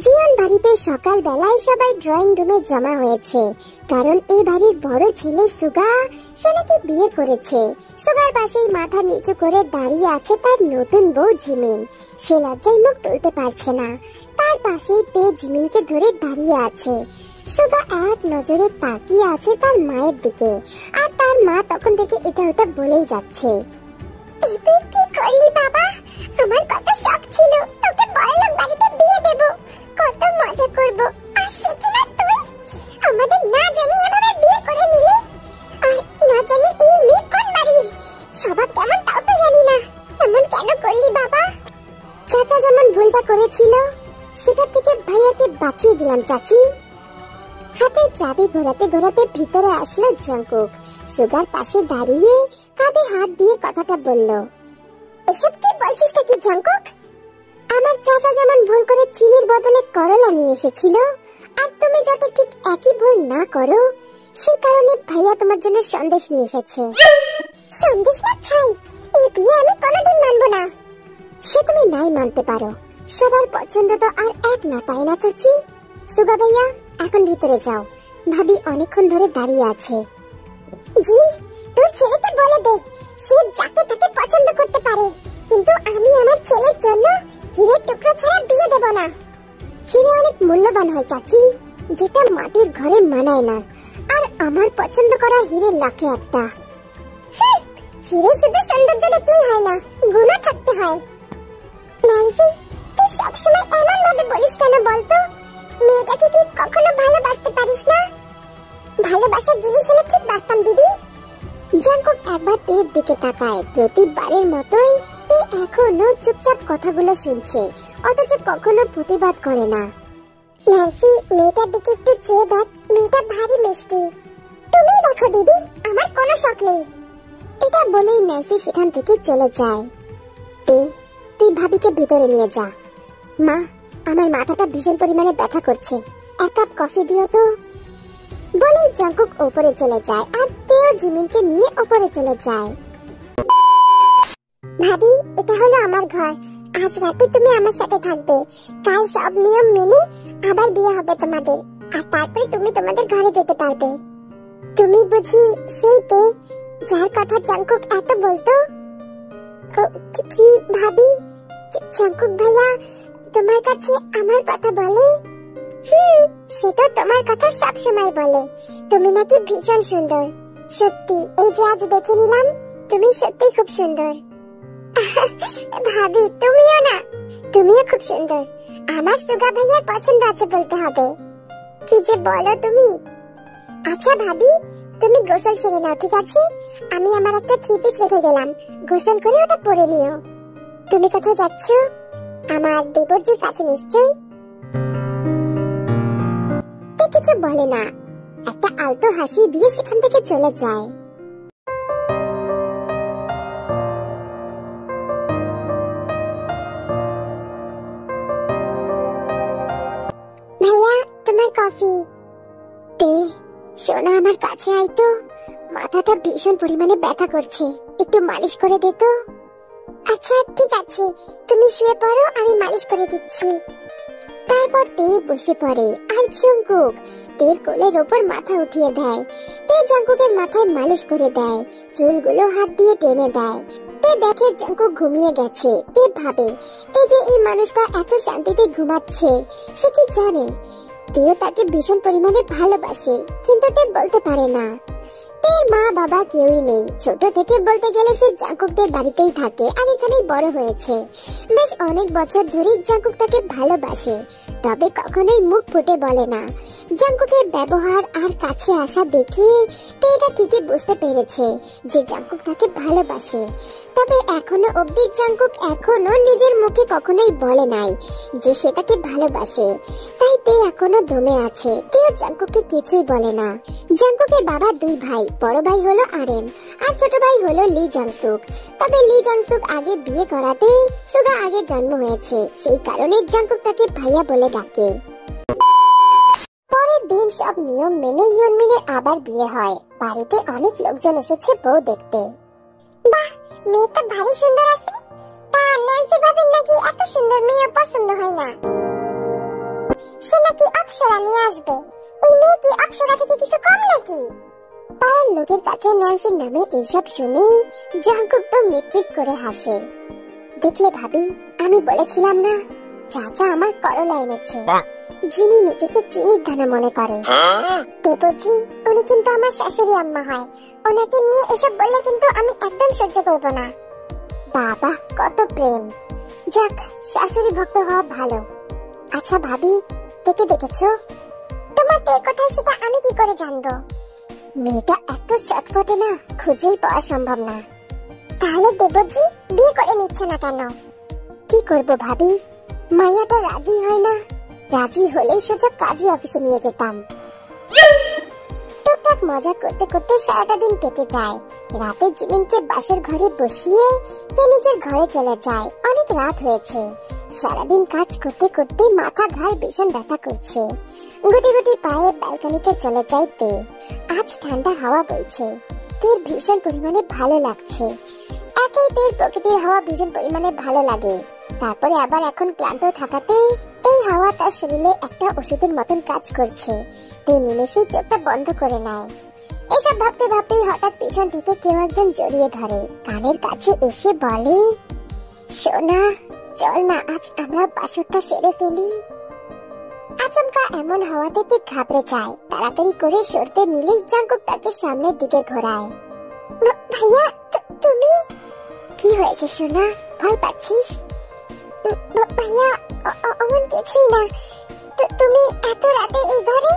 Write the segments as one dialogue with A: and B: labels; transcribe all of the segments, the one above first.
A: জিয়ন বাড়িতে সকাল বেলায় সবাই ড্রয়িং রুমে জমা হয়েছে, কারণ এই বাড়ির বড় ছেলে সুগা সে নাকি বিয়ে করেছে। সুগার পাশেই মাথা নিচু করে দাঁড়িয়ে আছে তার নতুন বউ জিমিন। সে লজ্জায় মুখ তুলতে পারছে না। তার পাশেই তে জিমিনকে ধরে দাঁড়িয়ে আছে। সুগা এক নজরে তাকিয়ে আছে তার মায়ের দিকে, আর তার মা তখন থেকে এটা ওটা বলেই যাচ্ছে। তুই কি করলি বাবা? আমার কত শখ ছিল তোকে বড়লোক বাড়িতে বিয়ে দেব, কত মজা করব, আর সে কিনা তুই আমাদের না জানি এভাবে বিয়ে করে নিলি। আর না জানি এই মেয়ে কোন বাড়ির, স্বভাব কেমন তাও তো জানি না, এমন কেন করলি বাবা? চাচা যেমন ভুলটা করেছিল সেটা থেকে ভাইয়াকে বাঁচিয়ে দিলাম চাচি। হাতে চাবি ঘোরাতে ঘোরাতে ভিতরে আসলো জঙ্কুক। সুগার পাশে দাঁড়িয়ে কাঁধে হাত দিয়ে কথাটা বলল। এসব কি বলছিস নাকি জঙ্কুক? আমার চাচা যেমন ভুল করে চিনির বদলে করলা নিয়ে এসেছিল, আর তুমি যাতে ঠিক একই ভুল না করো সেই কারণে ভাইয়া তোমার জন্য সন্দেশ নিয়ে এসেছে। সন্দেশ না ছাই, এই বিয়ে আমি কোনোদিন মানব না। সে তুমি নাই মানতে পারো, সবার পছন্দ তো আর এক না, তাই না চাচি? সুগা ভাইয়া এখন ভিতরে যাও, ভাবি অনেকক্ষণ ধরে দাঁড়িয়ে আছে। জিন, তোর ছেলেকে বলে দে সে যাকে তাকে পছন্দ করতে পারে, কিন্তু আমি আমার ছেলের জন্য হীরের টুকরো ছাড়া বিয়ে দেব না। হীরে অনেক মূল্যবান হয় চাচি, যেটা মাটির ঘরে মানায় না, আর আমার পছন্দ করা হীরে লাখে একটা। হীরে শুধু সৌন্দর্য দেখলেই হয় না, গুণও থাকতে হয়। ন্যান্সি, তুই সবসময় এমন ভাবে বলিস কেন বলতো? মেয়েটাকে তুই কখনো ভালোবাসতে পারিস না? ভালোবাসার জিনিস হলে ঠিক বাসতাম দিদি। জঙ্কুক একবার তের দিকে তাকায়, প্রতিবারের মতোই তে এখনো চুপচাপ কথাগুলো শুনছে, অথচ কখনো প্রতিবাদ করে না। ন্যান্সি, মেয়েটার দিকে একটু চেয়ে দেখ, মেয়েটা ভারী মিষ্টি। তুমি দেখো দিদি, আমার কোনো শখ নেই। এটা বলেই ন্যান্সি সেখান থেকে চলে যায়। তে, তুই ভাবিকে ভিতরে নিয়ে যা। মা, আমার মাথাটা ভীষণ পরিমাণে ব্যথা করছে, এক কাপ কফি দিও তো। বলেই জঙ্কুক উপরে চলে যায়, আর তেও জিমিনকে নিয়ে উপরে চলে যায়। ভাবি, এটা হলো আমার ঘর, আজ রাতে তুমি আমার সাথে থাকবে, কাল সব নিয়ম মেনে আবার বিয়ে হবে তোমাদের, আর তারপরে তুমি তোমাদের ঘরে যেতে পারবে। তুমি বুঝি সেই তে যার কথা জঙ্কুক এত বলতো? কি ভাবি, জঙ্কুক ভাইয়া তোমার কাছে আমার কথা বলে? সে তো তোমার কথা সব সময় বলে, তুমি নাকি ভীষণ সুন্দর। সত্যি, এই যে আজ দেখে নিলাম, তুমি সত্যি খুব সুন্দর। ভাবি তুমিও না, তুমিও খুব সুন্দর। আমার সুগা ভাইয়ার পছন্দ আছে বলতে হবে। কি যে বলো তুমি। আচ্ছা ভাবি, তুমি গোসল সেরে নাও, ঠিক আছে? আমি আমার একটা থ্রি পিস রেখে গেলাম, গোসল করে ওটা পরে নিও। তুমি কোথায় যাচ্ছ? আমার দেবরজির কাছে নিশ্চয়ই। কিছু বলে না, একটা আলতো হাসি দিয়ে সেখান থেকে চলে যায়। ভাইয়া, তোমার কফি। তে, সোনা আমার কাছে আয় তো, মাথাটা ভীষণ পরিমাণে ব্যথা করছে, একটু মালিশ করে দে তো। আচ্ছা ঠিক আছে, তুমি শুয়ে পড়ো, আমি মালিশ করে দিচ্ছি। তারপর তে বসে পড়ে, আর জঙ্কুক তের কোলের ওপর মাথা উঠিয়ে দেয়। তে জঙ্কুকের মাথায় মালিশ করে দেয়, চুলগুলো হাত দিয়ে টেনে দেয়। তে দেখে জঙ্কুক ঘুমিয়ে গেছে। তে ভাবে, এই যে এই মানুষটা এত শান্তিতে ঘুমাচ্ছে, সে কি জানে তেও তাকে ভীষণ পরিমাণে ভালোবাসে, কিন্তু তে বলতে পারে না। তের মা বাবা কেউই নেই, ছোট থেকে বলতে গেলে সে জঙ্কুকদের বাড়িতেই থাকে, আর এখানেই বড় হয়েছে। বেশ অনেক বছর ধরে জঙ্কুক তাকে ভালোবাসে, তবে কখনোই মুখ ফুটে বলে না। জঙ্কুকের ব্যবহার আর কাছে আসা দেখে তে এটা ঠিকই বুঝতে পেরেছে যে জঙ্কুক তাকে ভালোবাসে, তবে এখনো অবধি জঙ্কুক এখনো নিজের মুখে কখনোই বলে নাই যে সে তাকে ভালোবাসে। তাই তে এখনো দমে আছে, তেও জঙ্কুককে কিছুই বলে না। জঙ্কুকের বাবা দুই ভাই, বড় ভাই হলো আরএম, আর ছোট ভাই হলো লি জংসুক। তবে লি জংসুক আগে বিয়ে করাতে সুগা আগে জন্ম হয়েছে, সেই কারণে জঙ্কুক তাকে ভাইয়া বলে ডাকে। পরের দিন সব নিয়ম মেনে ইয়নমিনের আবার বিয়ে হয়। বাড়িতে অনেক লোকজন এসেছে বউ দেখতে। বাহ, মেয়েটা ভারী সুন্দর আছে। তা ন্যান্সি ভাবির নাকি এত সুন্দর মেয়ে পছন্দ হয় না? সে নাকি অপ্সরা নিয়ে আসবে। এই মেয়ে কি অপ্সরা থেকে কিছু কম নাকি? পাড়ার লোকের কাছে ন্যান্সির নামে এইসব শুনে জাঙ্কুক তো মিটমিট করে হাসে। দেখলে ভাবি, আমি বলেছিলাম না চাচা আমার করলা এনেছে, যিনি নিজেকে চিনির দানা মনে করে। দেবরজি, উনি কিন্তু আমার শাশুড়ি আম্মা হয়, ওনাকে নিয়ে এসব বললে কিন্তু আমি একদম সহ্য করব না। বাবা, কত প্রেম! যাক, শাশুড়ি ভক্ত হওয়া ভালো। আচ্ছা ভাবি, দেখে দেখেছো? তোমার তো এই কথা, সেটা আমি কি করে জানবো? মেয়েটা এত চটপটে না, খুঁজেই পাওয়া সম্ভব না। তাহলে দেবরজি বিয়ে করে নিচ্ছে না কেন? কি করব ভাবি, মাইয়াটা রাজি হয় না। রাজি হলেই সোজা কাজী অফিসে নিয়ে যেতাম। টুকটাক মজা করতে করতে সারাটা দিন কেটে যায়। রাতে জিমিনকে বাসর ঘরে বসিয়ে সে নিজের ঘরে চলে যায়। অনেক রাত হয়েছে। সারাদিন কাজ করতে করতে মাথা ঘাড় ভীষণ ব্যথা করছে। গুটি গুটি পায়ে ব্যালকনিতে চলে যায় তে। আজ ঠান্ডা হাওয়া বইছে, তের ভীষণ পরিমাণে ভালো লাগছে। একেই তের প্রকৃতির হাওয়া ভীষণ পরিমাণে ভালো লাগে, তারপরে আবার এখন ক্লান্ত থাকাতে এই হাওয়া তার শরীরে একটা ওষুধের মতন কাজ করছে। তে নিমেষেই চোখটা বন্ধ করে নেয়। এসব ভাবতে ভাবতেই হঠাৎ পিছন থেকে কেউ একজন জড়িয়ে ধরে, কানের কাছে এসে বলে, সোনা চল না, আজ আমরা বাসরটা সেরে ফেলি। আচমকা এমন হওয়াতে তে ঘাবড়ে যায়। তাড়াতাড়ি করে সরতে নিলেই জাঙ্কুক তাকে সামনের দিকে ঘোরায়। ভাইয়া, তুমি? কি হয়েছে সোনা, ভয় পাচ্ছিস? ভাইয়া, অমন কিছুই না। তুমি এত রাতে এই ঘরে?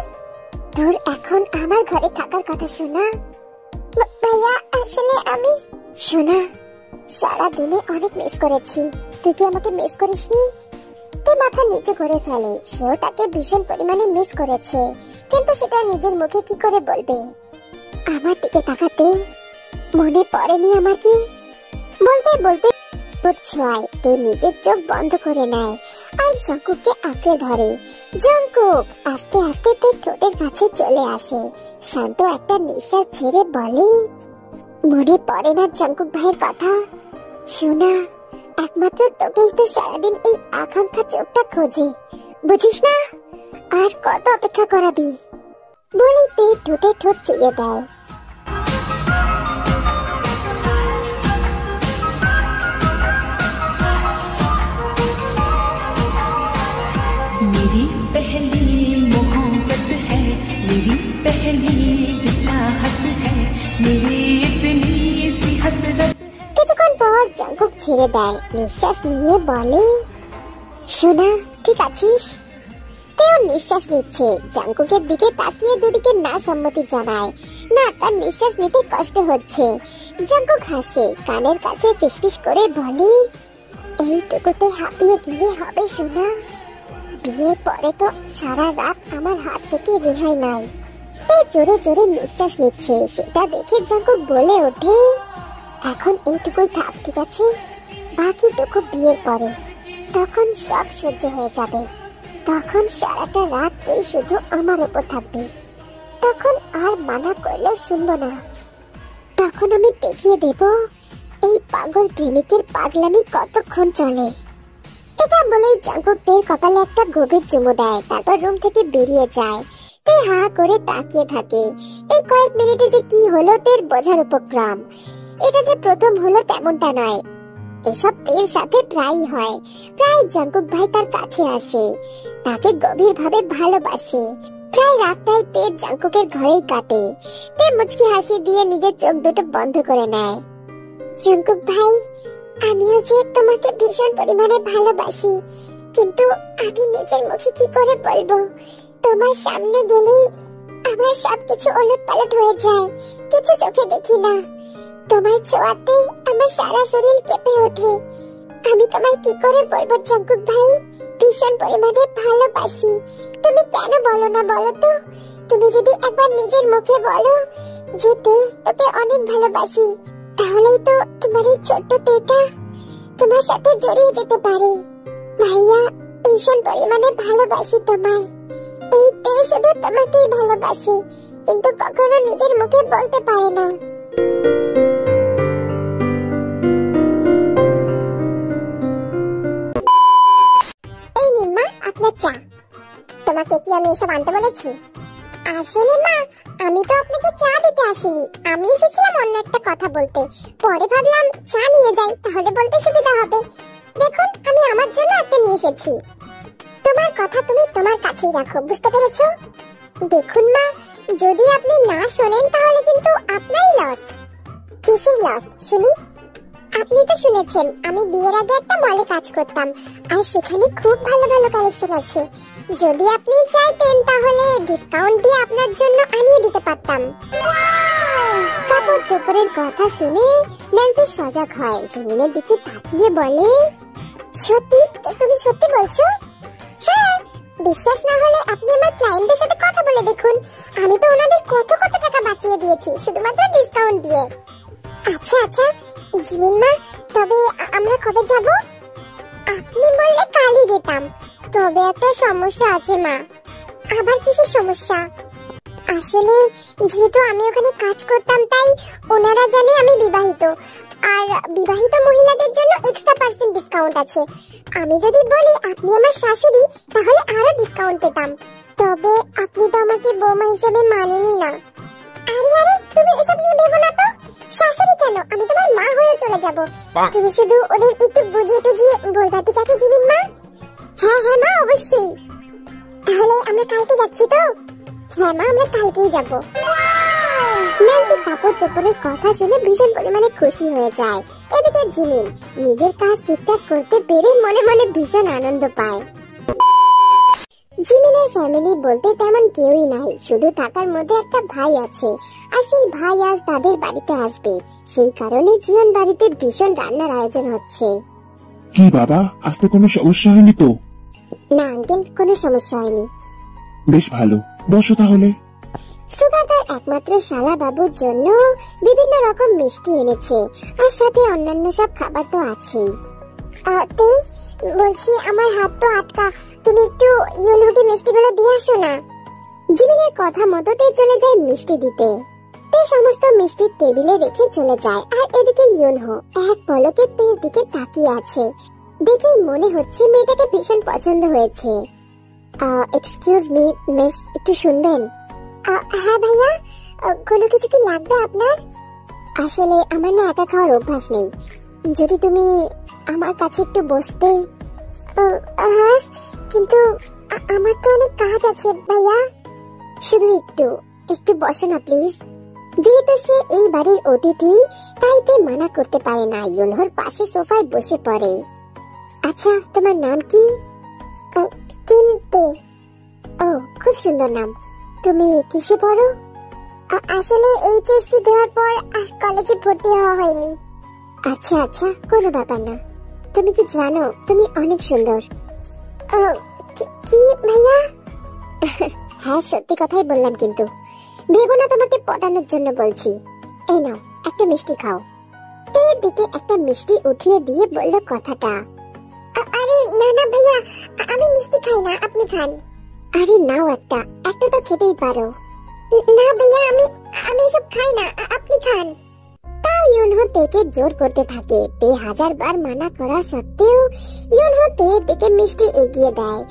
A: তোর এখন আমার ঘরে থাকার কথা সোনা। ভাইয়া, আসলে আমি... সোনা, সারা দিনে অনেক মিস করেছি, তুই কি আমাকে মিস করিসনি? তে মাথা নিচু করে ফেলে। সেও তাকে ভীষণ পরিমাণে মিস করেছে, কিন্তু সেটা নিজের মুখে কি করে বলবে? আমার দিকে তাকাতে মনে পড়েনি আমাকে? বলতে বলতে ছোঁয়ায় তে নিজের চোখ বন্ধ করে নেয় আর জাঙ্কুককে আঁকড়ে ধরে। জাঙ্কুক আস্তে আস্তে তে ঠোঁটের কাছে চলে আসে। শান্ত একটা নিঃশ্বাস ছেড়ে বলে, মনে পড়ে না জাঙ্কুক ভাইয়ের কথা? সোনা, একমাত্র তোকেই তো সারাদিন এই আকাঙ্ক্ষা চোখটা খোঁজে, বুঝিস না? আর কত অপেক্ষা করাবি? বলেই তে ঠোঁটে ঠোঁট চুইয়ে দেয়।
B: मेरी पहली मोहब्बत है, मेरी पहली चाहत है, मेरी इतनी सी हसरत।
A: কিছুক্ষণ পর জাঙ্কুক ছেড়ে দেয়, নিঃশ্বাস নিয়ে বলে, সোনা ঠিক আছিস? তেও নিঃশ্বাস নিচ্ছে। জাঙ্কুকের দিকে তাকিয়ে দুদিকে না সম্মতি জানায়। না, তার নিঃশ্বাস নিতে কষ্ট হচ্ছে। জাঙ্কুক হাসে, কানের কাছে ফিসফিস করে বলে, এইটুকুতে হাঁপিয়ে গেলে হবে সোনা? বিয়ের পরে তো সারা রাত আমার হাত থেকে রেহাই নাই। তাই জোরে জোরে নিঃশ্বাস নিচ্ছে। সেটা দেখে জাঙ্কুক বলে ওঠে, এখন এইটুকুই থাক, ঠিক আছে? বাকিটুকু বিয়ের পরে, তখন সব সহ্য হয়ে যাবে। তখন সারাটা রাত তুই শুধু আমার উপর থাকবি। তখন আর মানা করলে শুনবো না। তখন আমি দেখিয়ে দেব এই পাগল প্রেমিকের পাগলামি কতক্ষণ চলে। এটা বলেই জাঙ্কুক তের কপালে একটা গভীর চুমু দেয়, তারপর রুম থেকে বেরিয়ে যায়। তে হা করে তাকিয়ে থাকে। এই কয়েক মিনিটে যে কি হলো তের বোঝার উপক্রম। এটা যে প্রথম হলো তেমনটা নয়, এসব তের সাথে প্রায়ই হয়। প্রায় জাঙ্কুক ভাই তার কাছে আসে, তাকে গভীর ভাবে ভালোবাসে। প্রায় রাতটাই তের জাঙ্কুকের ঘরেই কাটে। তে মুচকি হাসি দিয়ে নিজের চোখ দুটো বন্ধ করে নেয়। জাঙ্কুক ভাই, আমিও যে তোমাকে ভীষণ পরিমাণে ভালোবাসি, কিন্তু আমি নিজের মুখে কি করে বলবো? তোমার সামনে গেলেই আমার সবকিছু ওলট পালট হয়ে যায়, কিছু চোখে দেখি না। তোমার ছোঁয়াতে আমার সারা শরীর কেঁপে ওঠে। আমি তোমায় কি করে বলবো জাঙ্কুক ভাই, ভীষণ পরিমাণে ভালোবাসি। তুমি কেন বলো না বলো তো? তুমি যদি একবার নিজের মুখে বলো যে তে তোকে অনেক ভালোবাসি, তাহলেই তো তোমার এই ছোট্ট তেটা তোমার সাথে জড়িয়ে যেতে পারে। ভাইয়া, ভীষণ পরিমাণে ভালোবাসি তোমায়। এই তে শুধু তোমাকেই ভালোবাসে, কিন্তু কখনো নিজের মুখে বলতে পারে না। এই নিন মা, আপনার চা। আমি এসব আনতে বলেছি? আসলে মা, আমি তো আপনাকে চা দিতে আসিনি, আমি এসেছিলাম অন্য একটা কথা বলতে। পরে ভাবলাম চা নিয়ে যাই, তাহলে বলতে সুবিধা হবে। দেখুন, আমি আমার জন্য একটা নিয়ে এসেছি। তোমার কথা তুমি তোমার কাছেই রাখো, বুঝতে পেরেছো? দেখুন মা, যদি আপনি না শোনেন তাহলে কিন্তু আপনারই লস। কিসের লস শুনি? আপনি তো শুনেছেন আমি বিয়ের আগে একটা মলে কাজ করতাম, আর সেখানে খুব ভালো ভালো কালেকশন আছে। যদি আপনি চাইতেন তাহলে ডিসকাউন্ট দিয়ে আপনার জন্য আনিয়ে দিতে পারতাম। কাপড় চোপড়ের কথা শুনে ন্যান্সি সজাগ হয়, জিমিনের দিকে তাকিয়ে বলে, সত্যি? তুমি সত্যি বলছো? হ্যাঁ, বিশ্বাস না হলে আপনি আমার ক্লায়েন্টদের সাথে কথা বলে দেখুন। আমি তো ওনাদের কত কত টাকা বাঁচিয়ে দিয়েছি শুধুমাত্র ডিসকাউন্ট দিয়ে। আচ্ছা আচ্ছা জিমিন মা, তবে আমরা কবে যাব? আপনি বললে কালই যেতাম, তবে একটা সমস্যা আছে মা। আবার কিসের সমস্যা? আসলে যেহেতু আমি ওখানে কাজ করতাম, তাই ওনারা জানে আমি বিবাহিত, আর বিবাহিত মহিলাদের জন্য এক্সট্রা % ডিসকাউন্ট আছে। আমি যদি বলি আপনি আমার শাশুড়ি, তাহলে আরো ডিসকাউন্ট পেতাম। তবে আপনি তো আমাকে বৌমা হিসেবে মানেনই না। আরে আরে, তুমি এসব নিয়ে ভেবো না তো। শাশুড়ি কেন, আমি তোমার মা হয়ে চলে যাব। তুমি শুধু ওদের একটু বুঝিয়ে টুঝিয়ে বলবা, ঠিক আছে জিমিন মা? হ্যাঁ হ্যাঁ মা, অবশ্যই। তাহলে আমরা কালকে যাচ্ছি তো? হ্যাঁ মা, আমরা কালকেই যাব। ন্যান্সি কাপড় চোপড়ের কথা শুনে ভীষণ পরিমাণে খুশি হয়ে যায়। এদিকে জিমিন নিজের কাজ ঠিকঠাক করতে পেরে মনে মনে ভীষণ আনন্দ পায়। জিমিনের ফ্যামিলি বলতে তেমন কেউই নাই, শুধু থাকার মধ্যে একটা ভাই আছে, আর সেই ভাই আজ তাদের বাড়িতে আসবে। সেই কারণে জিয়ন বাড়িতে ভীষণ রান্নার আয়োজন হচ্ছে।
C: কি বাবা, আসতে কোনো সমস্যা হয়নি তো?
A: না আঙ্কেল, কোনো সমস্যা হয়নি।
C: বেশ ভালো, বসো তাহলে।
A: সুগা তার একমাত্র শালা বাবুর জন্য বিভিন্ন রকম মিষ্টি এনেছে, আর সাথে অন্যান্য সব খাবার তো আছেই। বলছি আমার হাত তো আটকা, তুমি একটু ইউনহোকে মিষ্টিগুলো দিয়ে আসো না। জিমিনের কথা মতো তে চলে যায় মিষ্টি দিতে। তে সমস্ত মিষ্টি টেবিলে রেখে চলে যায়, আর এদিকে ইউনহো এক পলকে তের দিকে তাকিয়ে আছে। দেখেই মনে হচ্ছে মেয়েটাকে ভীষণ পছন্দ হয়েছে। এক্সকিউজ মি মিস, একটু শুনবেন? হ্যাঁ ভাইয়া, কোনো কিছু কি লাগবে আপনার? আসলে আমার না একা খাওয়ার অভ্যাস নেই, যদি তুমি আমার কাছে একটু বসতে। হ্যাঁ, কিন্তু আমার তো অনেক কাজ আছে ভাইয়া। শুধু একটু একটু বসো না প্লিজ। যেহেতু সে এই বাড়ির অতিথি, তাই তে মানা করতে পারে না, ইউনহোর পাশে সোফায় বসে পড়ে। আচ্ছা, তোমার নাম কি? কিমতে। ও, খুব সুন্দর নাম। তুমি কিসে পড়ো? আসলে এইচএসসি দেওয়ার পর আর কলেজে ভর্তি হওয়া হয়নি। আচ্ছা আচ্ছা, কোনো ব্যাপার না। তুমি কি জানো তুমি অনেক সুন্দর? কি ভাইয়া? হ্যাঁ, সত্যি কথাই বললাম, কিন্তু ভেবো না তোমাকে পটানোর জন্য বলছি। এই নাও, একটা মিষ্টি খাও। তের দিকে একটা মিষ্টি উঠিয়ে দিয়ে বলল কথাটা। আরে না না ভাইয়া, আমি মিষ্টি খাই না, আপনি খান। আরে নাও, একটা তো খেতেই পারো। না ভাইয়া, আমি এসব খাই না, আপনি খান। তাও ইউনহো তেকে জোর করতে থাকে। তে 1000 বার মানা করা সত্ত্বেও ইউনহো তের দিকে মিষ্টি এগিয়ে দেয়।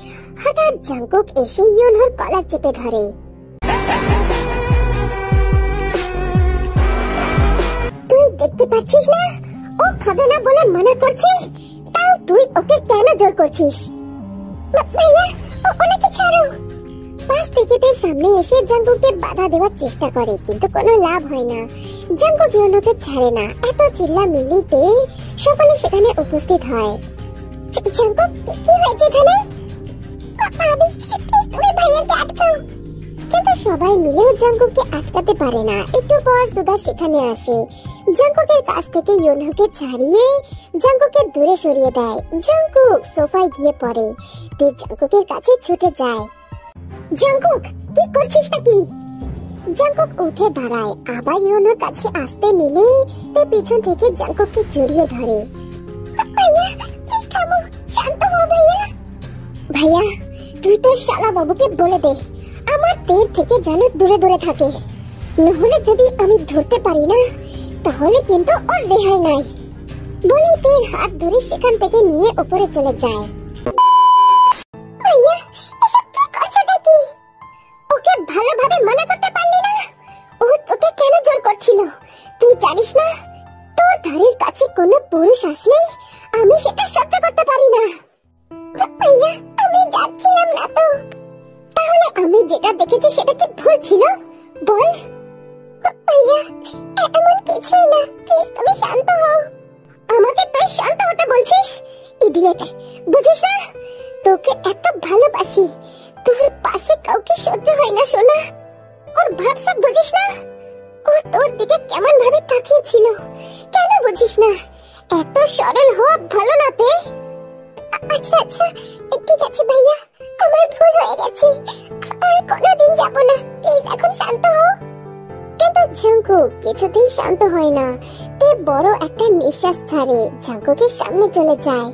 A: হঠাৎ জাংকুক এসে ইউনহোর কলার চেপে ধরে। তুই দেখতে পাচ্ছিস না ও খাবে না বলে মানা করছে, তাও তুই ওকে কেন জোর করছিস? ভাইয়া, ওনাকে ছাড়ো। পাশ থেকে তার সামনে এসে জাংকুককে বাধা দেওয়ার চেষ্টা করে, কিন্তু কোনো লাভ হয় না। জাংকুক ইউনহোকে ছাড়ে না। এত চিল্লামিল্লিতে সকলে সেখানে উপস্থিত হয়। জাংকুক, কি হয়েছে এখানে? তুমি ভাইয়াকে আটকাও। কিন্তু সবাই মিলেও জাংকুককে আটকাতে পারে না। একটু পর সুগা সেখানে আসে। জাংকুকের কাছ থেকে ইউনহোকে ছাড়িয়ে জাংকুককে দূরে সরিয়ে দেয়। জাংকুক সোফায় গিয়ে পড়ে। তে জাংকুকের কাছে ছুটে যায়। জাংকুক, কি করছিস নাকি? জাংকুক উঠে দাঁড়ায়, আবার ইউনহোর কাছে আসতে নিলে তে পিছন থেকে জাংকুককে জড়িয়ে ধরে। ভাইয়া, প্লিজ থামো, শান্ত হও ভাইয়া। ভাইয়া, তুই তোর শালা বাবুকে বলে দে আমার তের থেকে যেন দূরে দূরে থাকে, নহলে যদি আমি ধরতে পারি না তাহলে কিন্তু ওর রেহাই নাই। বলে তের হাত ধরে সেখান থেকে নিয়ে উপরে চলে যায়। ভাইয়া, এসব কি করছোটা কি? জানিস না, তোর ধারের কাছে কোনো পুরুষ আসলে আমি সেটা সহ্য করতে পারি না। ভাইয়া আমি যাচ্ছিলাম না তো। তাহলে আমি যেটা দেখেছি সেটা কি ভুল ছিল বল। ভাইয়া এমন কিছুই না, প্লিজ তুমি শান্ত হও। আমাকে তুই শান্ত হতে বলছিস? ইডিয়েট, বুঝিস না তোকে এত ভালোবাসি, তোর পাশে কাউকে সহ্য হয় না সোনা। ওর ভাবসাব বুঝিস না? ও তোর দিকে কেমন ভাবে তাকিয়েছিল, কেন বুঝিস না? এত সরল হওয়া ভালো না তে। আচ্ছা আচ্ছা ঠিক আছে ভাইয়া, আমার ভুল হয়ে গেছে, আর কোনোদিন যাব না, প্লিজ এখন শান্ত হও। কিন্তু জাঙ্কুক কিছুতেই শান্ত হয় না। তে বড় একটা নিঃশ্বাস ছাড়ে, জাঙ্কুকের সামনে চলে যায়।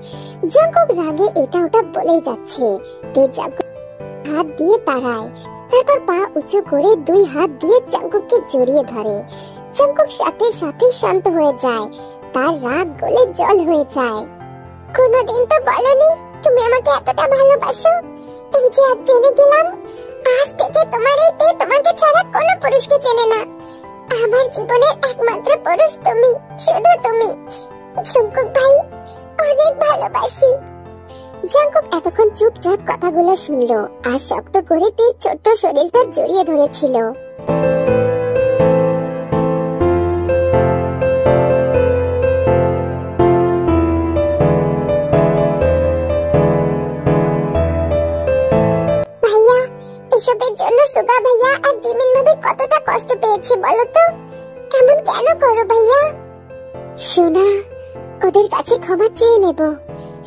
A: জাঙ্কুক রাগে এটা ওটা বলেই যাচ্ছে। তে জাঙ্কুক হাত দিয়ে তাড়ায়, তারপর পা উঁচু করে দুই হাত দিয়ে জাঙ্কুককে জড়িয়ে ধরে। জাঙ্কুক সাথে সাথে শান্ত হয়ে যায়, তার রাগ গলে জল হয়ে যায়। কোনোদিন তো বলনি তুমি আমাকে এতটা ভালোবাসো, এই যে আজ জেনে গেলাম। আজ থেকে তোমার এই তে তোমাকে ছাড়া কোনো পুরুষকে চেনে না। আমার জীবনের একমাত্র পুরুষ তুমি, শুধু তুমি। জাঙ্কুক ভাই অনেক ভালোবাসি। জাঙ্কুক এতক্ষণ চুপচাপ কথাগুলো শুনলো আর শক্ত করে তার ছোট্ট শরীরটা জড়িয়ে ধরেছিল। ভাইয়া এসবের জন্য সুগা ভাইয়া আর জিমিন ভাবি কতটা কষ্ট পেয়েছে বলো তো? এমন কেন করো ভাইয়া? সোনা, ওদের কাছে ক্ষমা চেয়ে নেব,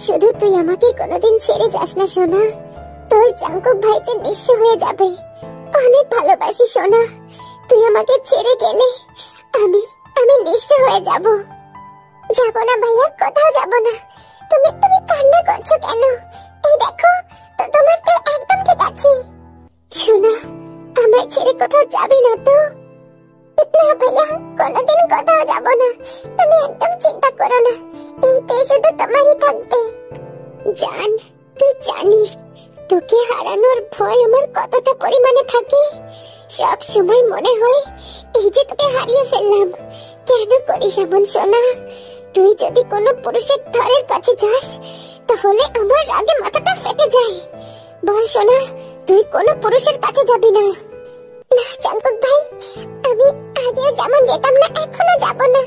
A: শুধু তুই আমাকে কোনোদিন ছেড়ে যাস না সোনা। তোর জাঙ্কুক ভাই যে নিঃস্ব হয়ে যাবে। অনেক ভালোবাসি সোনা, তুই আমাকে ছেড়ে গেলে আমি আমি নিঃস্ব হয়ে যাব। যাব না ভাইয়া, কোথাও যাব না। তুমি তুমি কান্না করছো কেন? এই দেখো তোমার তো একদম ঠিক আছে। সোনা আমার ছেড়ে কোথাও যাবি না তো? না ভাইয়া, কোনোদিন কোথাও যাব না, তুমি একদম চিন্তা করো না, এইতে শুধু তোমারই থাকবে। জান, তুই জানিস তোকে হারানোর ভয় আমার কতটা পরিমাণে থাকে। সব সময় মনে হয় এই যে তোকে হারিয়ে ফেললাম। কেন করিস এমন সোনা? তুই যদি কোনো পুরুষের ধারের কাছে যাস তাহলে আমার রাগে মাথাটা ফেটে যায়। বল সোনা, তুই কোনো পুরুষের কাছে যাবি না? না জাঙ্কুক ভাই, আমি আগেও যেমন যেতাম না এখনো যাব না।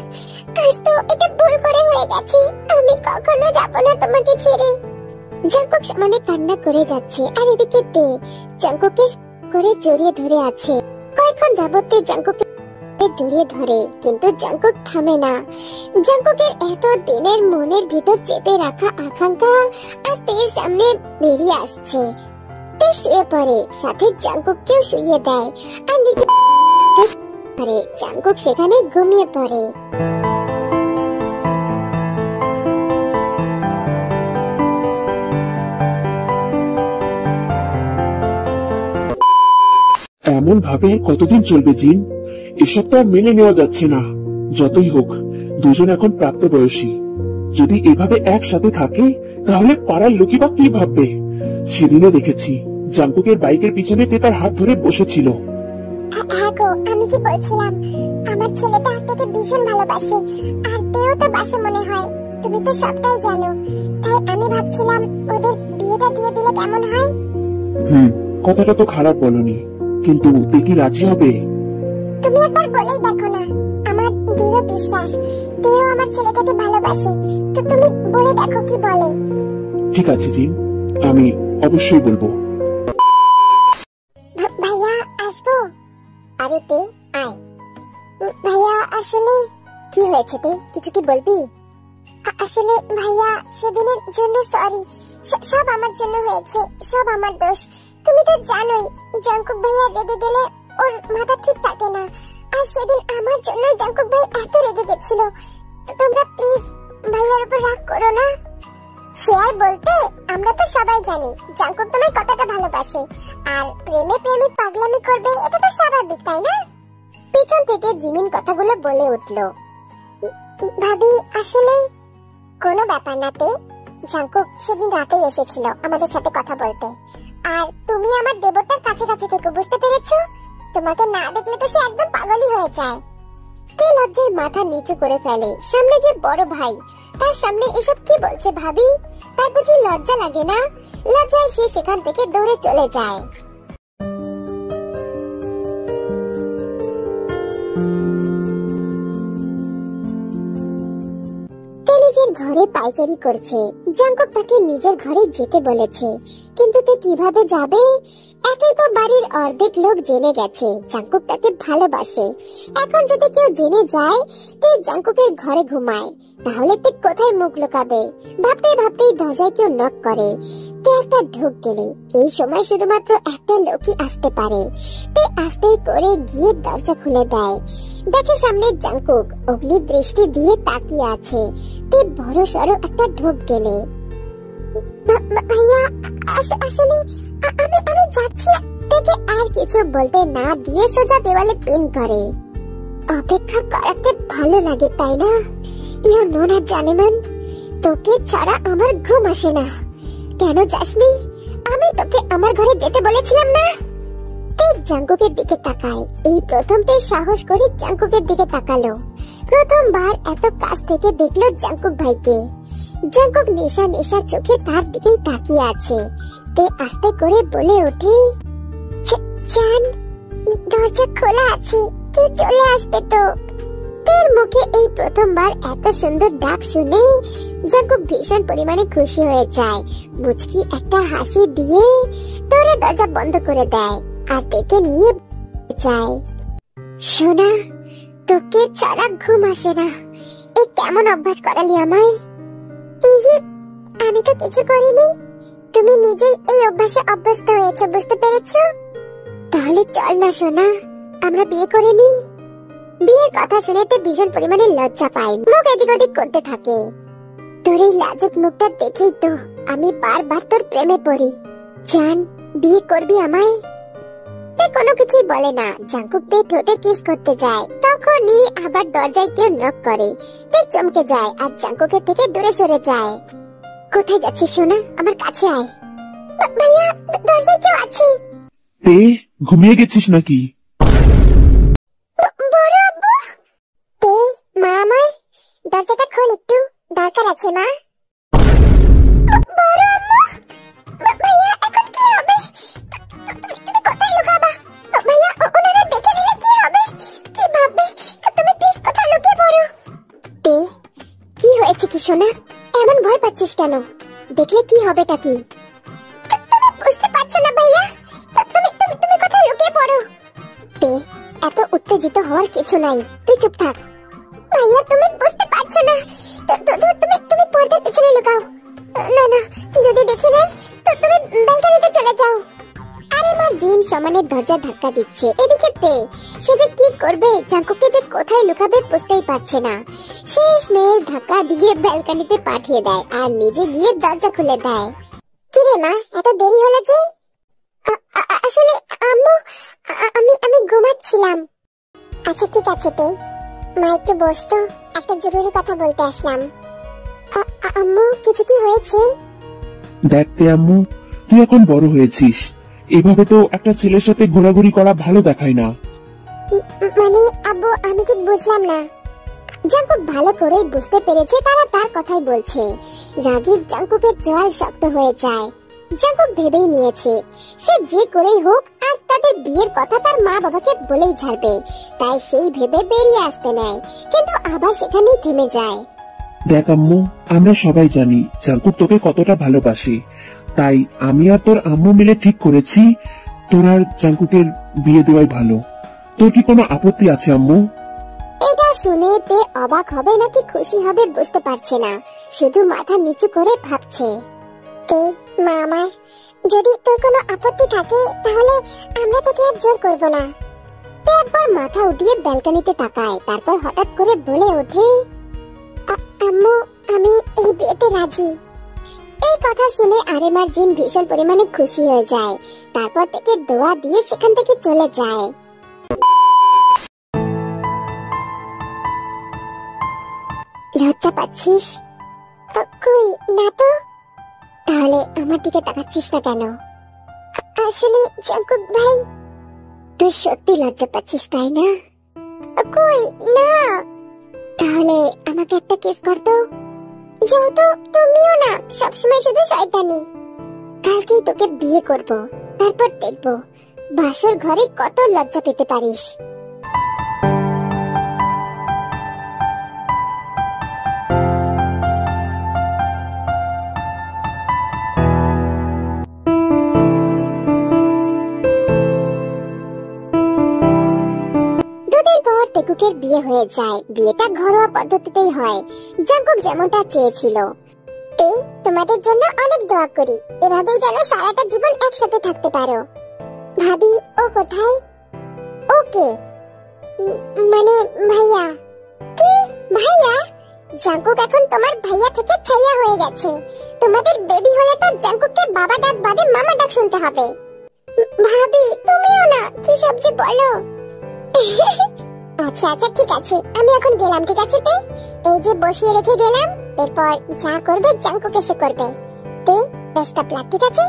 A: আজ তো এটা ভুল করে হয়ে গেছে, আমি কখনো যাব না তোমাকে ছেড়ে। জাঙ্কুক সমানে কান্না করে যাচ্ছে আর এদিকে তে জাঙ্কুককে করে জড়িয়ে ধরে আছে। কয়েকক্ষণ যাবতে জাঙ্কুককে জড়িয়ে ধরে, কিন্তু জাঙ্কুক থামে না। জাঙ্কুকের এত দিনের মনের ভিতর চেপে রাখা আকাঙ্ক্ষা আর তের সামনে বেরিয়ে আসছে। তে শুয়ে পড়ে, সাথে জাঙ্কুককেও শুইয়ে দেয় আর নিজে জাঙ্কুক সেখানে ঘুমিয়ে পড়ে।
C: এমন ভাবে কতদিন চলবে জিন? এসব তো আর মেনে নেওয়া যাচ্ছে না। যতই হোক দুজন এখন প্রাপ্তবয়স্ী, যদি এভাবে একসাথে থাকে তাহলে পাড়ার লোকই বা কি ভাববে? সেদিনও দেখেছি জাঙ্কুকের বাইকের পিছনে তে তার হাত ধরে বসেছিল।
A: হ্যাঁ গো, আমি কি বলছিলাম, আমার ছেলেটা তোকে ভীষণ ভালোবাসে, আর তেও তো বাসে মনে হয়। তুমি তো সবটাই জানো, তাই আমি ভাবছিলাম ওদের বিয়েটা দিয়ে দিলে কেমন হয়।
C: কথাটা তো খারাপ বলনি, কিন্তু তে কি রাজি হবে?
A: তুমি একবার বলেই দেখো না, আমার দৃঢ় বিশ্বাস তেও আমার ছেলেটাকে ভালোবাসে। তো তুমি বলে দেখো কি বলে।
C: ঠিক আছে জিন, আমি অবশ্যই বলবো।
A: ভাইয়া আসবো? আরে তে আয়। ভাইয়া আসলে কি হয়েছে তে, কিছু কি বলবি? আসলে ভাইয়া সেদিনের জন্য সরি, সব আমার জন্য হয়েছে, সব আমার দোষ। তুমি তো জানোই জাঙ্কুক ভাইয়া রেগে গেলে ওর মাথা ঠিক থাকে না, আর সেদিন আমার জন্যই জাঙ্কুক ভাই এত রেগে গেছিল। তোমরা প্লিজ ভাইয়ার উপর রাগ করো না। সে আর বলতে, আমরা তো সবাই জানি জাঙ্কুক তোমায় কতটা ভালোবাসে, আর প্রেমে প্রেমিক পাগলামি করবে এটা তো স্বাভাবিক, তাই না? পিছন থেকে জিমিন কথাগুলো বলে উঠলো। ভাবি আসলে কোনো ব্যাপার না তে, জাঙ্কুক সেদিন রাতেই এসেছিল আমাদের সাথে কথা বলতে, আর তুমি আমার দেবরটার কাছে কাছে থেকে, বুঝতে পেরেছো? তোমাকে না দেখলে তো সে একদম পাগলই হয়ে যায়। তে লজ্জায় মাথা নিচু করে ফেলে। সামনে যে বড় ভাই, তার সামনে এসব কি বলছে ভাবি? তার বুঝি লজ্জা লাগে না? লজ্জায় সে সেখান থেকে দৌড়ে চলে যায়। তে নিজের ঘরে পায়চারি করছে। জাঙ্কুক তাকে নিজের ঘরে যেতে বলেছে, কিন্তু তে কিভাবে যাবে? একই তো বাড়ির অর্ধেক লোক জেনে গেছে জাঙ্কুক তাকে ভালোবাসে। এখন যদি কেউ জেনে যায় তে জাঙ্কুকের ঘরে ঘুমায়, তাহলে তে কোথায় মুখ লুকাবে? ভাবতে ভাবতেই দরজায় কেউ নক করে। তে একটা ঢোক গেলে এই সময় শুধুমাত্র একটা লোকই আসতে পারে। তে আস্তে করে গিয়ে দরজা খুলে দেয়। দেখে সামনে জাঙ্কুক অগ্নি দৃষ্টি দিয়ে তাকিয়ে আছে। তে বড় সড়ো একটা ঢোক গেলে, ভাইয়া আসলে আমি যাচ্ছি। থেকে আর কিছু বলতে না দিয়ে সোজা দেওয়ালে পিন করে। অপেক্ষা করাতে ভালো লাগে তাই না? ইউ নো না জানেমান, তোকে ছাড়া আমার ঘুম আসে না। কেন যাসনি? আমি তোকে আমার ঘরে যেতে বলেছিলাম না? তে জাঙ্কুকের দিকে তাকায়। এই প্রথম তে সাহস করে জাঙ্কুকের দিকে তাকালো। প্রথমবার এত কাছ থেকে দেখলো জাঙ্কুক ভাইকে। জাঙ্কুক নেশা নেশা চোখে তার দিকেই তাকিয়ে আছে। তে আস্তে করে বলে ওঠে, জান, দরজা খোলা আছে, কেউ চলে আসবে তো। তের মুখে এই প্রথমবার এত সুন্দর ডাক শুনে জাঙ্কুক ভীষণ পরিমাণে খুশি হয়ে যায়। মুচকি একটা হাসি দিয়ে তোরে দরজা বন্ধ করে দেয় আর তেকে নিয়ে যায়। সোনা, তোকে ছাড়া ঘুম আসে না। এই কেমন অভ্যাস করালি আমায়? আমি তো কিছু করিনি, তুমি নিজেই এই অভ্যাসে অভ্যস্ত হয়েছো, বুঝতে পেরেছো? তাহলে চল না সোনা, আমরা বিয়ে করে নিই। বিয়ের কথা শুনে তে ভীষণ পরিমাণে লজ্জা পায়, মুখ এদিক ওদিক করতে থাকে। তোর এই লাজুক মুখটা দেখেই তো আমি বারবার তোর প্রেমে পড়ি। জান, বিয়ে করবি আমায়? তে কোনো কিছুই বলে না। জাঙ্কুক তে ঠোঁটে কিস করতে যায়, তখনই আবার দরজায় কেউ নক করে। তে চমকে যায় আর জাঙ্কুকের থেকে দূরে সরে যায়। কোথায় যাচ্ছিস সোনা? আমার কাছে আয়। ভাইয়া, দরজায় কেউ আছে।
C: তে ঘুমিয়ে গেছিস নাকি?
A: বড় আব্বু। তে, মা আমার, দরজাটা খোল একটু, দরকার আছে মা। বড় আব্বু, ভাইয়া এখন কি হবে? তুমি কোথায় লুকাবা? ভাইয়া ওনারা দেখে নিলে কি হবে? কি ভাববে? তুমি প্লিজ কোথায় লুকিয়ে পড়ো। তে, কি হয়েছে কি সোনা? এমন ভয় পাচ্ছিস কেন? দেখলে কি হবেটা কি? তুমি বুঝতে পারছো না ভাইয়া? তুমি কোথায় লুকিয়ে পড়ো। তে, এত উত্তেজিত হওয়ার কিছু নাই, তুই চুপ থাক। ভাইয়া তুমি বুঝতে পারছো না, তুমি পর্দার পিছনে লুকাও। না না, যদি দেখে নেয় তো তুমি ব্যালকনিতে চলে যাও। আরে মা জিন সমানে দরজা ধাক্কা দিচ্ছে। এদিকে তে, সে যে কি করবে, জাঙ্কুককে যে কোথায় লুকাবে বুঝতেই পারছে না। শেষ মেয়ে ধাক্কা দিয়ে ব্যালকনিতে পাঠিয়ে দেয় আর নিজে গিয়ে দরজা খুলে দেয়। কিরে মা, এত দেরি হলো যে? আসলে আম্মু, আমি ঘুমাচ্ছিলাম। আচ্ছা ঠিক আছে তে, মা একটু বসতো, একটা জরুরি কথা বলতে আসলাম। আম্মু, কিছু কি হয়েছে?
C: দেখতে আম্মু, তুই এখন বড় হয়েছিস, এভাবে তো একটা ছেলের সাথে ঘোরাঘুরি করা ভালো দেখায় না।
A: মানে আব্বু, আমি ঠিক বুঝলাম না। জাঙ্কুক ভালো করে বুঝতে পেরেছে তারা তার কথাই বলছে। রাগী জাঙ্কুকের জল শক্ত হয়ে যায়। জাঙ্কুক ভেবেই নিয়েছে সে যে করেই হোক আজ তাদের বিয়ের কথা তার মা বাবাকে বলেই ছাড়বে। তাই সেই ভেবে বেরিয়ে আসতে নেয়, কিন্তু আবার সেখানেই থেমে যায়।
C: দেখ আম্মু, আমরা সবাই জানি জাঙ্কুক তোকে কতটা ভালোবাসে, তাই আমি আর তোর আম্মু মিলে ঠিক করেছি তোর আর জাঙ্কুকের বিয়ে দেওয়াই ভালো। তোর কি কোনো আপত্তি আছে আম্মু?
A: এটা শুনে তে অবাক হবে নাকি খুশি হবে বুঝতে পারছে না, শুধু মাথা নিচু করে ভাবছে। তে, মা আমার, যদি তোর কোনো আপত্তি থাকে তাহলে আমরা তোকে আর জোর করব না। তে একবার মাথা উঠিয়ে ব্যালকনিতে তাকায়, তারপর হঠাৎ করে বলে ওঠে, আম্মু, আমি এই বিয়েতে রাজি। এই কথা শুনে আরেমার জিন ভীষণ পরিমাণে খুশি হয়ে যায়। তারপর থেকে দোয়া দিয়ে সেখান থেকে চলে যায়। লজ্জা পাচ্ছিস? কই না তো। তাহলে আমার দিকে তাকাচ্ছিস না কেন? আসলে জাঙ্কুক ভাই, তুই সত্যি লজ্জা পাচ্ছিস তাই না? কই না। তাহলে আমাকে একটা কিস কর তো। যেহেতু তুমিও না সবসময় শুধু শয়তানি। কালকেই তোকে বিয়ে করব, তারপর দেখব বাসর ঘরে কত লজ্জা পেতে পারিস। পর টেকুকের বিয়ে হয়ে যায়। বিয়েটা ঘরোয়া পদ্ধতিতেই হয়, জাঙ্কুক যেমনটা চেয়েছিল। তোমাদের জন্য অনেক দোয়া করি, এভাবেই যেন সারাটা জীবন একসাথে থাকতে পারো। ভাবি ও কোথায়? ওকে মানে ভাইয়া। কি ভাইয়া? জাঙ্কুক এখন তোমার ভাইয়া থেকে ছাইয়া হয়ে গেছে। তোমাদের বেবি হলে তো জাঙ্কুককে বাবা ডাক বাদে মামা ডাক শুনতে হবে। ভাবি তুমিও না কি সবজি বলো। আচ্ছা আচ্ছা ঠিক আছে, আমি এখন গেলাম। ঠিক আছে তে, এই যে বসিয়ে রেখে গেলাম, এরপর যা করবে জাঙ্কুক এসে করবে। তে বেস্ট অফ লাক। ঠিক আছে?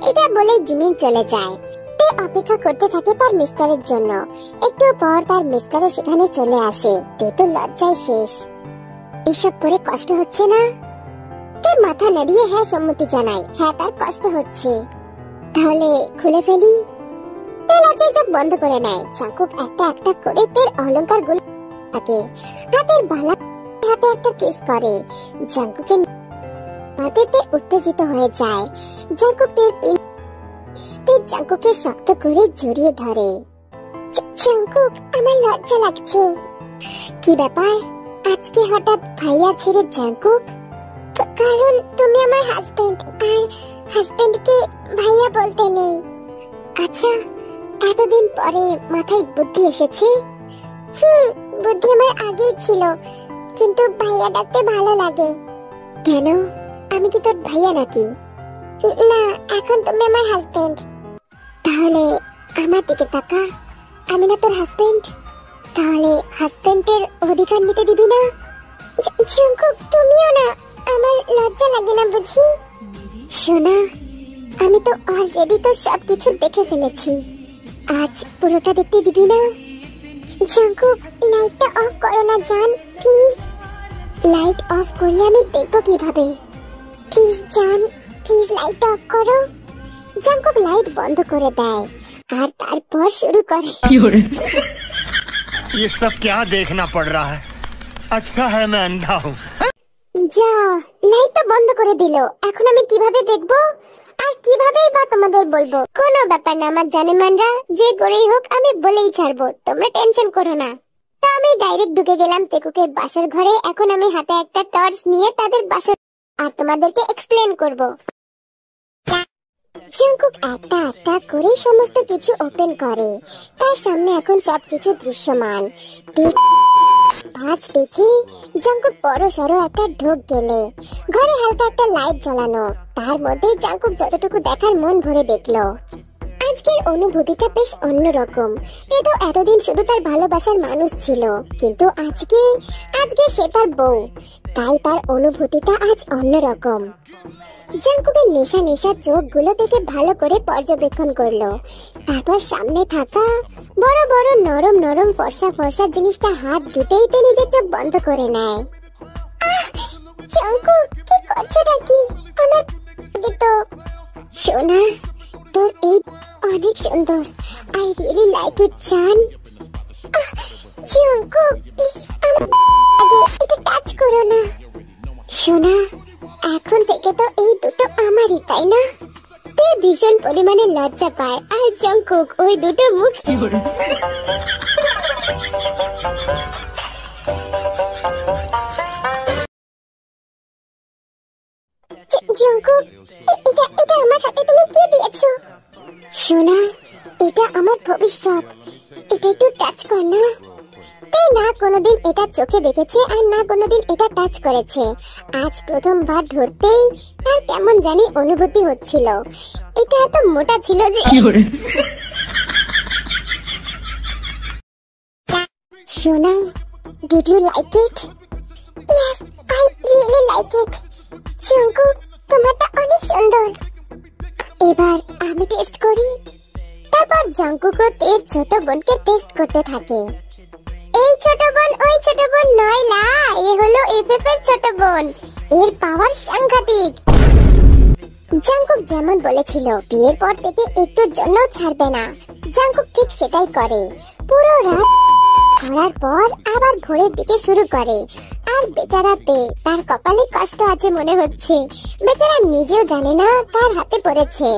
A: এটা বলে জিমিন চলে যায়। তে অপেক্ষা করতে থাকে তার মিস্টারের জন্য। একটু পর তার মিস্টারও সেখানে চলে আসে। তে তো লজ্জায় শেষ। এসব পরে কষ্ট হচ্ছে না? তে মাথা নাড়িয়ে হ্যাঁ সম্মতি জানায়। হ্যাঁ তার কষ্ট হচ্ছে। তাহলে খুলে ফেলি। চোখ বন্ধ করে নেয়। জাঙ্কুক একটা একটা করে তের অলংকার গুলো থাকে। হাতের বালা হাতে একটা কিস করে। জাঙ্কুকের হাতেতে উত্তেজিত হয়ে যায়। জাঙ্কুক জাঙ্কুকে শক্ত করে জড়িয়ে ধরে। জাঙ্কুক আমার লজ্জা লাগছে। কি ব্যাপার আজকে হঠাৎ ভাইয়া ছেড়ে জাঙ্কুক? কারণ তুমি আমার হাজবেন্ড, আর হাজবেন্ডকে ভাইয়া বলতে নেই। আচ্ছা এতদিন পরে মাথায় বুদ্ধি এসেছে। বুদ্ধি আমার আগেই ছিল, কিন্তু ভাইয়া ডাকতে ভালো লাগে। কেন? আমি কি তোর ভাইয়া নাকি? না, এখন তুমি আমার হাজবেন্ড। তাহলে আমার দিকে তাকা। আমি না তোর হাজবেন্ড? তাহলে হাজবেন্ডের অধিকার নিতে দিবি না? জাঙ্কুক তুমিও না। আমার লজ্জা লাগে না বুঝি? শোনা, আমি তো অলরেডি তো সবকিছু দেখে ফেলেছি। আজ পুরোটা দেখতে দিবি না? জাঙ্কুক লাইটটা অফ করো না জান, প্লিজ। লাইট অফ করলে আমি দেখবো কিভাবে? প্লিজ জান, প্লিজ লাইট অফ করো। জাঙ্কুক লাইট বন্ধ করে দেয় আর তারপর শুরু করে।
D: ये सब क्या देखना पड़ रहा है? अच्छा है मैं अंधा हूँ।
A: যা, লাইটটা বন্ধ করে দিল। এখন আমি কিভাবে দেখবো আর কিভাবেই বা তোমাদের বলবো? কোনো ব্যাপার না আমার জানে মানরা, যে করেই হোক আমি বলেই ছাড়বো, তোমরা টেনশন করো না। তো আমি ডাইরেক্ট ঢুকে গেলাম টেকুকের বাসার ঘরে। এখন আমি হাতে একটা টর্চ নিয়ে তাদের বাসার আর তোমাদেরকে এক্সপ্লেন করবো। জাঙ্কুক একটা একটা করে সমস্ত কিছু ওপেন করে। তার সামনে এখন সবকিছু দৃশ্যমান। ভাঁজ দেখে জাঙ্কুক বড় সড়ো একটা ঢোক গেলে ঘরে হালকা একটা লাইট জ্বালানো। তার মধ্যে জাঙ্কুক যতটুকু দেখার মন ভরে দেখলো। আজকের অনুভূতিটা বেশ অন্যরকম। এ তো এতদিন শুধু তার ভালোবাসার মানুষ ছিল, কিন্তু আজকে সে তার বউ, তাই তার অনুভূতিটা আজ অন্যরকম। জাঙ্কুকের নেশা নেশা চোখগুলো থেকে ভালো করে পর্যবেক্ষণ করলো। তারপর সামনে থাকা বড় বড় নরম নরম ফর্সা ফর্সা জিনিসটা হাত দিতেই তে নিজের চোখ বন্ধ করে নেয়। জাঙ্কুক কি করছোটা কি? আমার তো সোনা, তোর এই অনেক সুন্দর। আই রিয়েলি লাইক ইট জান। জাঙ্কুক প্লিজ আগে এটা টাচ করো না। সোনা, এখন থেকে তো এই দুটো আমারই, তাই না? তে ভীষণ পরিমাণে লজ্জা পায় আর জাঙ্কুক ওই দুটো মুখ জাঙ্কুক এটা আমার হাতে তুমি কি দিয়েছো? সোনা, এটা আমার ভবিষ্যৎ, এটা একটু টাচ কর না। তাই না কোনোদিন এটা চোখে দেখেছে আর না কোনোদিন এটা টাচ করেছে। আজ প্রথমবার ধরতেই তার কেমন জানি অনুভূতি হচ্ছিল। এটা এত মোটা ছিল যে। সোনা, did you like it? Yes, I really like it. Jungkook তোমারটা অনেক সুন্দর। এবার আমি টেস্ট করি। তারপর জাঙ্কুক তের ছোট বোনকে টেস্ট করতে থাকে। ছোট বোন নয় লা, এ হলো এফএফ এর ছোট বোন। এর পাওয়ার সাংঘাতিক। জাংকুক যেমন বলেছিল বিয়ের পর থেকে একটু জন্য ছাড়বে না, জাংকুক ঠিক সেটাই করে। পুরো রাত ঘোরার পর আবার ভোরের দিকে শুরু করে। আর বেচারাতে তার কপালে কষ্ট আছে মনে হচ্ছে। বেচারা নিজেও জানে না কার হাতে পড়েছে।